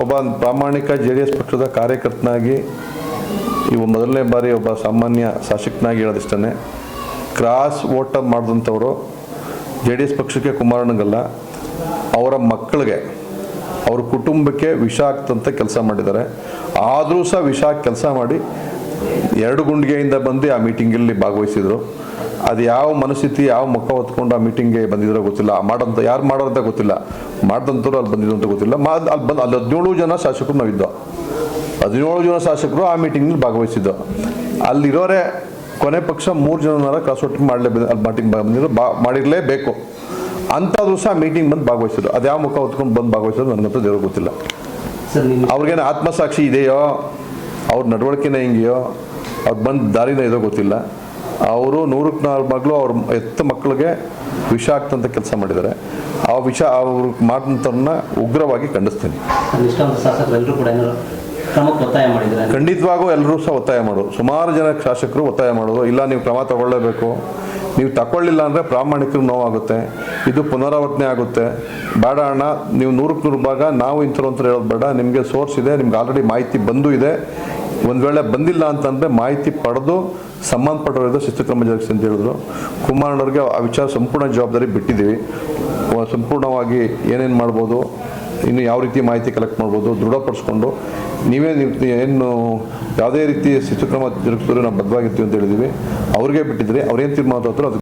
ಒಬ್ಬ ಪ್ರಾಮಾಣಿಕ JDS ಪಕ್ಷದ ಕಾರ್ಯಕರ್ತನಾಗಿ ಇವು ಮೊದಲನೇ ಬಾರಿ ಒಬ್ಬ ಸಾಮಾನ್ಯ ಶಾಸಕನಾಗಿ ಹೇಳೋದಿಷ್ಟೇ, ಕ್ರಾಸ್ ವೋಟ್ ಮಾಡಿದಂಥವರು JDS ಪಕ್ಷಕ್ಕೆ ಕುಮಾರಣ್ಣಗಲ್ಲ, ಅವರ ಮಕ್ಕಳಿಗೆ ಅವ್ರ ಕುಟುಂಬಕ್ಕೆ ವಿಷ ಆಗ್ತಂತ ಕೆಲಸ ಮಾಡಿದ್ದಾರೆ. ಆದರೂ ಸಹ ವಿಷ ಕೆಲಸ ಮಾಡಿ 2 ಗುಂಡಿಗೆಯಿಂದ ಬಂದು ಆ ಮೀಟಿಂಗಲ್ಲಿ ಭಾಗವಹಿಸಿದರು. ಅದು ಯಾವ ಮನಸ್ಥಿತಿ, ಯಾವ ಮುಖ ಹೊತ್ಕೊಂಡು ಆ ಮೀಟಿಂಗ್ಗೆ ಬಂದಿದ್ರೋ ಗೊತ್ತಿಲ್ಲ. ಯಾರು ಮಾಡೋರಂತ ಗೊತ್ತಿಲ್ಲ, ಮಾಡಿದಂಥವ್ರು ಅಲ್ಲಿ ಬಂದಿದ್ರು ಅಂತ ಗೊತ್ತಿಲ್ಲ. ಅಲ್ಲಿ 17 ಜನ ಶಾಸಕರು ನಾವಿದ್ದೋ, 17 ಜನ ಶಾಸಕರು ಆ ಮೀಟಿಂಗ್ನಲ್ಲಿ ಭಾಗವಹಿಸಿದ್ದು. ಅಲ್ಲಿರೋರೆ ಕೊನೆ ಪಕ್ಷ 3 ಜನನಾರ ಕ್ರಾಸ್ಔಟ್ ಅಲ್ಲಿ ಮೀಟಿಂಗ್ ಬಂದಿದ್ರು, ಮಾಡಿರಲೇಬೇಕು ಅಂಥದ್ದು ಸಹ ಮೀಟಿಂಗ್ ಬಂದು ಭಾಗವಹಿಸಿದ್ರು. ಅದು ಯಾವ ಮುಖ ಹೊತ್ಕೊಂಡು ಬಂದು ಭಾಗವಹಿಸೋದು ನನಗಂತೂ ದೇವ್ರಿಗೆ ಗೊತ್ತಿಲ್ಲ. ಅವ್ರಿಗೇನು ಆತ್ಮಸಾಕ್ಷಿ ಇದೆಯೋ, ಅವ್ರ ನಡವಳಿಕೆನ ಹೆಂಗೆಯೋ, ಅವ್ರು ಬಂದು ದಾರಿನ ಇದೋ ಗೊತ್ತಿಲ್ಲ. ಅವರು 100ಕ್ಕೆ 4 ಮಗಳು ಅವ್ರ ಎತ್ತ ಮಕ್ಕಳಿಗೆ ವಿಷ ಆಗ್ತಂತ ಕೆಲಸ ಮಾಡಿದ್ದಾರೆ. ಆ ವಿಷ ಅವ್ರು ಮಾಡಿದಂಥವ್ರನ್ನ ಉಗ್ರವಾಗಿ ಖಂಡಿಸ್ತೀನಿ. ಖಂಡಿತವಾಗೂ ಎಲ್ಲರೂ ಸಹ ಒತ್ತಾಯ ಮಾಡೋದು, ಸುಮಾರು ಜನ ಶಾಸಕರು ಒತ್ತಾಯ ಮಾಡೋದು, ಇಲ್ಲ ನೀವು ಕ್ರಮ ತಗೊಳ್ಳೇಬೇಕು, ನೀವು ತಗೊಳ್ಳಿಲ್ಲ ಅಂದರೆ ಪ್ರಾಮಾಣಿಕರು ನೋವಾಗುತ್ತೆ, ಇದು ಪುನರಾವರ್ತನೆ ಆಗುತ್ತೆ, ಬೇಡ ಅಣ್ಣ ನೀವು 100ಕ್ಕೆ 100 ಭಾಗ ನಾವು ಇಂಥವ್ರು ಅಂತ ಹೇಳೋದು ಬೇಡ, ನಿಮಗೆ ಸೋರ್ಸ್ ಇದೆ, ನಿಮ್ಗೆ ಆಲ್ರೆಡಿ ಮಾಹಿತಿ ಬಂದು ಇದೆ, ಒಂದು ವೇಳೆ ಬಂದಿಲ್ಲ ಅಂತಂದರೆ ಮಾಹಿತಿ ಪಡೆದು ಸಂಬಂಧಪಟ್ಟವರಿಂದ ಶಿಸ್ತುಕ್ರಮ ಜರುಗಿಸಿ ಅಂತ ಹೇಳಿದ್ರು. ಕುಮಾರಣ್ಣವ್ರಿಗೆ ಆ ವಿಚಾರ ಸಂಪೂರ್ಣ ಜವಾಬ್ದಾರಿ ಬಿಟ್ಟಿದ್ದೀವಿ. ಸಂಪೂರ್ಣವಾಗಿ ಏನೇನು ಮಾಡ್ಬೋದು, ಇನ್ನು ಯಾವ ರೀತಿ ಮಾಹಿತಿ ಕಲೆಕ್ಟ್ ಮಾಡ್ಬೋದು ದೃಢಪಡಿಸ್ಕೊಂಡು ಏನು ಯಾವುದೇ ರೀತಿ ಶಿಸ್ತುಕ್ರಮ ಜರುಗಿಸಿದ್ರು ನಾವು ಬದ್ಧವಾಗಿರ್ತೀವಿ ಅಂತ ಹೇಳಿದ್ದೀವಿ. ಅವ್ರಿಗೆ ಬಿಟ್ಟಿದ್ರೆ ಅವ್ರೇನು ತೀರ್ಮಾನ ತಗೋತಾರೋ ಅದು